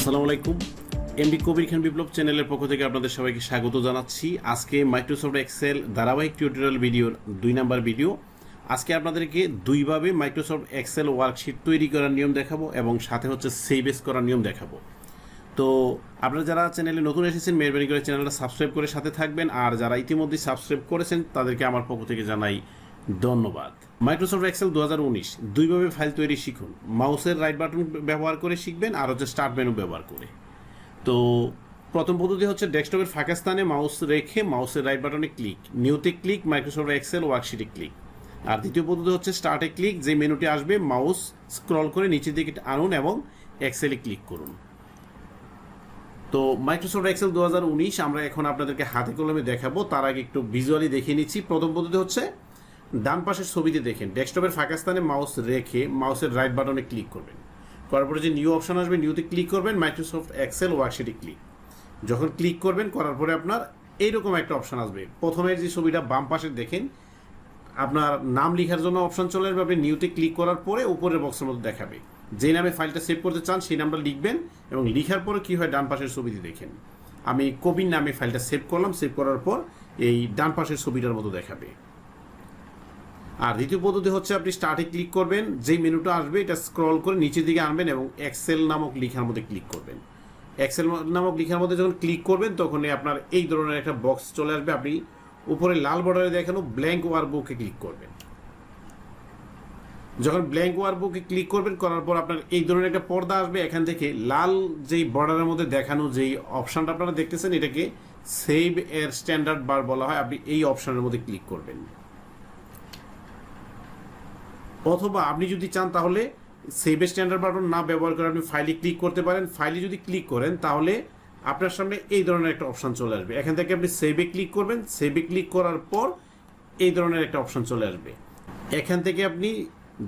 আসসালামু আলাইকুম। এমডি কবির খান বিপ্লব চ্যানেলের পক্ষ থেকে আপনাদের সবাইকে স্বাগত জানাচ্ছি। আজকে মাইক্রোসফট এক্সেল ধারাবাহিক টিউটোরিয়াল ভিডিওর 2 নাম্বার ভিডিও। আজকে আপনাদেরকে দুইভাবে মাইক্রোসফট এক্সেল ওয়ার্কশিট তৈরি করার নিয়ম দেখাবো এবং সাথে হচ্ছে সেভ এস করার নিয়ম দেখাবো। তো আপনারা যারা চ্যানেলে নতুন এসেছেন মেহরবানি করে চ্যানেলটা সাবস্ক্রাইব করে সাথে থাকবেন, আর যারা ইতিমধ্যে সাবস্ক্রাইব করেছেন তাদেরকে আমার পক্ষ থেকে জানাই ধন্যবাদ। মাইক্রোসফট এক্সেল 2019 দুইভাবে ফাইল তৈরি শিখুন। মাউসের রাইট বাটন ব্যবহার করে শিখবেন আর হচ্ছে স্টার্ট মেনু ব্যবহার করে। তো প্রথম পদ্ধতি হচ্ছে ডেস্কটপের ফাঁকা স্থানে মাউস রেখে মাউসের রাইট বাটনে ক্লিক, নিউতে ক্লিক, মাইক্রোসফট এক্সেল ওয়ার্কশিটে ক্লিক। আর দ্বিতীয় পদ্ধতি হচ্ছে স্টার্টে ক্লিক, যে মেনুটি আসবে মাউস স্ক্রল করে নিচের দিকে আনুন এবং এক্সেলে ক্লিক করুন। তো মাইক্রোসফট এক্সেল 2019 আমরা এখন আপনাদেরকে হাতে কলমে দেখাবো। তার আগে একটু ভিজুয়ালি দেখিয়ে নিচ্ছি। প্রথম পদ্ধতি হচ্ছে ডান পাশের ছবিতে দেখেন ডেস্কটপের ফাঁকা স্থানে মাউস রেখে মাউসের রাইট বাটনে ক্লিক করবেন। করার পরে যে নিউ অপশন আসবে নিউতে ক্লিক করবেন, মাইক্রোসফট এক্সেল ওয়ার্কশিটে ক্লিক। যখন ক্লিক করবেন করার পরে আপনার এইরকম একটা অপশন আসবে। প্রথমে যে ছবিটা বাম পাশে দেখেন আপনার নাম লেখার জন্য অপশন চলে আসবে। আপনি নিউতে ক্লিক করার পরে উপরের বক্সের মধ্যে দেখাবে যে নামে ফাইলটা সেভ করতে চান সেই নামটা লিখবেন এবং লিখার পরে কি হয় ডান পাশের ছবিতে দেখেন আমি কবির নামে ফাইলটা সেভ করলাম। সেভ করার পর এই ডান পাশের ছবিটার মতো দেখাবে। আর দ্বিতীয় পদ্ধতি হচ্ছে আপনি স্টার্টে ক্লিক করবেন, যেই মেনুটা আসবে এটা স্ক্রল করে নিচের দিকে আনবেন এবং এক্সেল নামক লেখার মধ্যে ক্লিক করবেন। এক্সেল নামক লেখার মধ্যে যখন ক্লিক করবেন তখন আপনার এই ধরনের একটা বক্স চলে আসবে। আপনি উপরে লাল বর্ডারে দেখানো ব্ল্যাঙ্ক ওয়ার্কবুকে ক্লিক করবেন। যখন ব্ল্যাঙ্ক ওয়ার্কবুকে ক্লিক করবেন করার পর আপনার এই ধরনের একটা পর্দা আসবে। এখান থেকে লাল যেই বর্ডারের মধ্যে দেখানো যেই অপশনটা আপনারা দেখতেছেন এটাকে সেভ এর স্ট্যান্ডার্ড বার বলা হয়। আপনি এই অপশনের মধ্যে ক্লিক করবেন। অথবা আপনি যদি চান তাহলে সেভ স্ট্যান্ডার্ড বাটন না ব্যবহার করে আপনি ফাইলে ক্লিক করতে পারেন। ফাইলে যদি ক্লিক করেন তাহলে আপনার সামনে এই ধরনের একটা অপশন চলে আসবে। এখান থেকে আপনি সেভে ক্লিক করবেন। সেভে ক্লিক করার পর এই ধরনের একটা অপশন চলে আসবে। এখান থেকে আপনি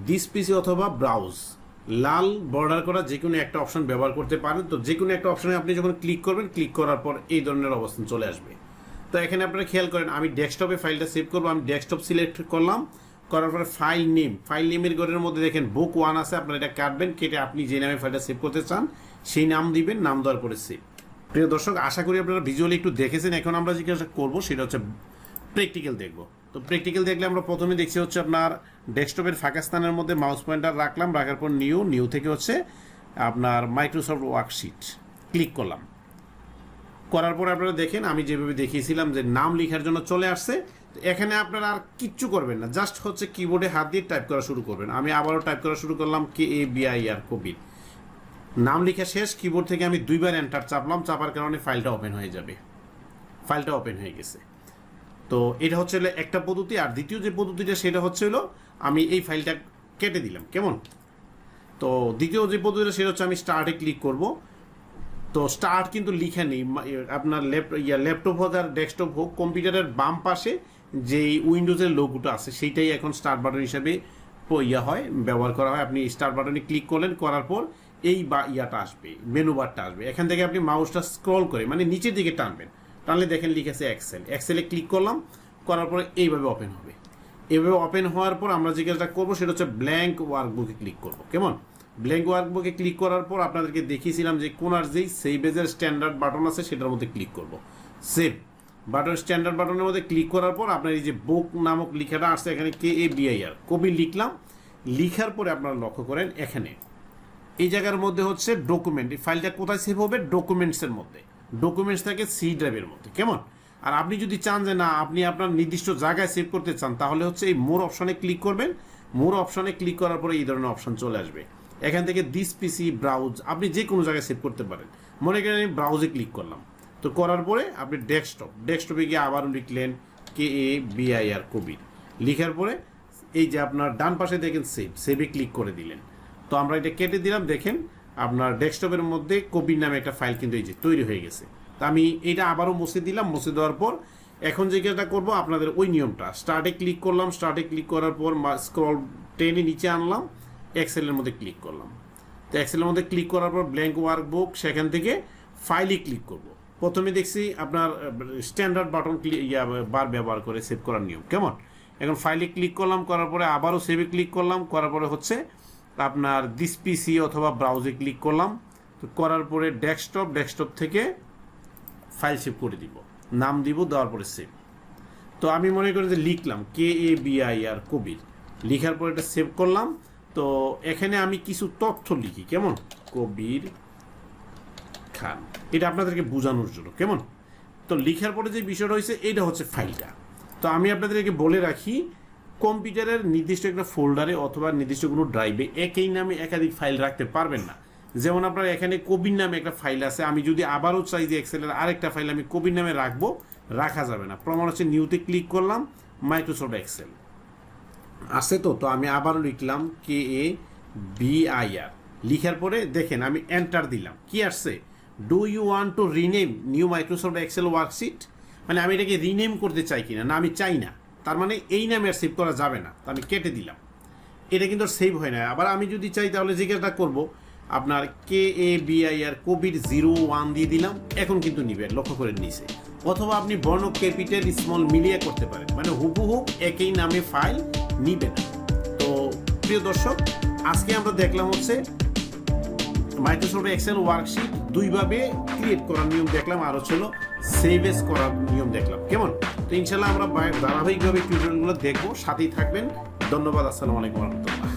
দিস পিসি অথবা ব্রাউজ লাল বর্ডার করা যে কোনো একটা অপশন ব্যবহার করতে পারেন। তো যে কোনো একটা অপশনে আপনি যখন ক্লিক করবেন ক্লিক করার পর এই ধরনের অবস্থান চলে আসবে। তো এখানে আপনারা খেয়াল করেন আমি ডেস্কটপে ফাইলটা সেভ করবো। আমি ডেস্কটপ সিলেক্ট করলাম, করার পরে ফাইল নেমের ঘরের মধ্যে দেখেন বুক 1 আছে। আপনারা এটা কাটবেন, কেটে আপনি যে নামে ফাইলটা সেভ করতে চান সেই নাম দিবেন, নাম দেওয়ার পরে সেভ। প্রিয় দর্শক, আশা করি আপনারা ভিজুয়ালি একটু দেখেছেন। এখন আমরা যে কাজটা করবো সেটা হচ্ছে প্র্যাকটিক্যাল দেখব। তো প্র্যাকটিক্যাল দেখলে আমরা প্রথমে দেখছি হচ্ছে আপনার ডেস্কটপের ফাঁকা স্থানের মধ্যে মাউস পয়েন্টার রাখলাম, রাখার পর নিউ থেকে হচ্ছে আপনার মাইক্রোসফট ওয়ার্কশিট ক্লিক করলাম। করার পর আপনারা দেখেন আমি যেভাবে দেখিয়েছিলাম যে নাম লেখার জন্য চলে আসছে। এখানে আপনারা আর কিচ্ছু করবেন না, জাস্ট হচ্ছে কিবোর্ডে হাত দিয়ে টাইপ করা শুরু করবেন। আমি আবারও টাইপ করা শুরু করলাম KABIR কবির। নাম লেখা শেষ, কিবোর্ড থেকে আমি 2বার এন্টার চাপলাম, চাপার কারণে ফাইলটা ওপেন হয়ে যাবে। ফাইলটা ওপেন হয়ে গেছে। তো এটা হচ্ছে একটা পদ্ধতি। আর দ্বিতীয় যে পদ্ধতিটা সেটা হচ্ছে আমি এই ফাইলটা কেটে দিলাম। কেমন? তো দ্বিতীয় যে পদ্ধতিটা সেটা হচ্ছে আমি স্টার্টে ক্লিক করব। তো স্টার্ট কিন্তু লিখা নেই। আপনার ল্যাপটপ হোক আর ডেস্কটপ হোক, কম্পিউটারের বাম পাশে যেই উইন্ডোজের লোগোটা আছে সেইটাই এখন স্টার্ট বাটন হিসাবে ব্যবহার করা হয়। আপনি স্টার্ট বাটনে ক্লিক করলেন, করার পর এই ইয়াটা আসবে, মেনু বারটা আসবে। এখান থেকে আপনি মাউসটা স্ক্রল করে মানে নিচের দিকে টানবেন, টানলে দেখেন লিখেছে এক্সেলে ক্লিক করলাম, করার পরে এইভাবে ওপেন হবে। এইভাবে ওপেন হওয়ার পর আমরা যে কাজটা করবো সেটা হচ্ছে ব্ল্যাঙ্ক ওয়ার্কবুকে ক্লিক করবো। কেমন? ব্ল্যাঙ্ক ওয়ার্কবুকে ক্লিক করার পর আপনাদেরকে দেখিয়েছিলাম যে কোনার যেই সেভ এজের স্ট্যান্ডার্ড বাটন আছে সেটার মধ্যে ক্লিক করব। সেভ বাটন স্ট্যান্ডার্ড বাটনের মধ্যে ক্লিক করার পর আপনার এই যে বুক নামক লেখাটা আসছে এখানে KABIR কবি লিখলাম। লিখার পরে আপনারা লক্ষ্য করেন এখানে এই জায়গার মধ্যে হচ্ছে ডকুমেন্ট। এই ফাইলটা কোথায় সেভ হবে? ডকুমেন্টসের মধ্যে। ডকুমেন্টস থাকে সি ড্রাইভের মধ্যে। কেমন? আর আপনি যদি চান যে না আপনি আপনার নির্দিষ্ট জায়গায় সেভ করতে চান তাহলে হচ্ছে এই মোর অপশনে ক্লিক করবেন। মোর অপশনে ক্লিক করার পরে এই ধরনের অপশন চলে আসবে। এখান থেকে দিস পিসি ব্রাউজ আপনি যে কোনো জায়গায় সেভ করতে পারেন। মনে করেন আমি ব্রাউজে ক্লিক করলাম। তো করার পরে আপনি ডেস্কটপে গিয়ে আবারও লিখলেন KABIR কবির। লিখার পরে এই যে আপনার ডান পাশে দেখেন সেভে ক্লিক করে দিলেন। তো আমরা এটা কেটে দিলাম। দেখেন আপনার ডেস্কটপের মধ্যে কবির নামে একটা ফাইল কিন্তু এই যে তৈরি হয়ে গেছে। তো আমি এটা আবারও মুছে দিলাম। মুছে দেওয়ার পর এখন যে কাজটা করবো আপনাদের ওই নিয়মটা, স্টার্টে ক্লিক করলাম। স্টার্টে ক্লিক করার পর স্ক্রল টেনে নিচে আনলাম, এক্সেলের মধ্যে ক্লিক করলাম। তো এক্সেলের মধ্যে ক্লিক করার পর ব্ল্যাঙ্ক ওয়ার্কবুক, সেখান থেকে ফাইলে ক্লিক করব। প্রথমে দেখছি আপনার স্ট্যান্ডার্ড বাটন বার ব্যবহার করে সেভ করার নিয়ম। কেমন? এখন ফাইলে ক্লিক করলাম, করার পরে আবারও সেভে ক্লিক করলাম, করার পরে হচ্ছে আপনার দিস পিসি অথবা ব্রাউজে ক্লিক করলাম। তো করার পরে ডেস্কটপ থেকে ফাইল সেভ করে দিব, নাম দিব, দেওয়ার পরে সেভ। তো আমি মনে করি যে লিখলাম KABIR কবির, লিখার পরে এটা সেভ করলাম। তো এখানে আমি কিছু তথ্য লিখি, কেমন, কবির খান, এটা আপনাদেরকে বোঝানোর জন্য, কেমন। তো লিখার পরে যে বিষয়টা হয়েছে এটা হচ্ছে ফাইলটা। তো আমি আপনাদেরকে বলে রাখি, কম্পিউটারের নির্দিষ্ট একটা ফোল্ডারে অথবা নির্দিষ্ট কোনো ড্রাইভে একই নামে একাধিক ফাইল রাখতে পারবেন না। যেমন আপনার এখানে কবির নামে একটা ফাইল আছে, আমি যদি আবারও চাই যে এক্সেলের আরেকটা ফাইল আমি কবির নামে রাখবো, রাখা যাবে না। প্রমাণ হচ্ছে নিউতে ক্লিক করলাম, মাইক্রোসফট এক্সেল আছে। তো আমি আবারও লিখলাম KABIR, লিখার পরে দেখেন আমি এন্টার দিলাম, কি আসছে, do you want to rename new Microsoft Excel worksheet, মানে আমি এটাকে রিনেম করতে চাই কিনা, না আমি চাই না, তার মানে এই নামে আর সেভ করা যাবে না। তো আমি কেটে দিলাম, এটা কিন্তু আর সেভ হয় না। আবার আমি যদি চাই তাহলে জিজ্ঞাসা করবো আপনার KABIR কবির 01 দিয়ে দিলাম, এখন কিন্তু নিবে, লক্ষ্য করে নিছে। অথবা আপনি বর্ণ ক্যাপিটাল স্মল মিলিয়ে করতে পারেন, মানে হুবহু একই নামে ফাইল নিবে না। তো প্রিয় দর্শক, আজকে আমরা দেখলাম হচ্ছে মাইক্রোসফট এক্সেল ওয়ার্কশিট দুইভাবে ক্রিয়েট করার নিয়ম দেখলাম, আর হচ্ছে সেভ এস করার নিয়ম দেখলাম, কেমন। তো ইনশাল্লাহ আমরা ধারাবাহিকভাবে টিউটোরিয়ালগুলো দেখবো, সাথেই থাকবেন। ধন্যবাদ, আসসালামু আলাইকুম রহমতুল্লাহ।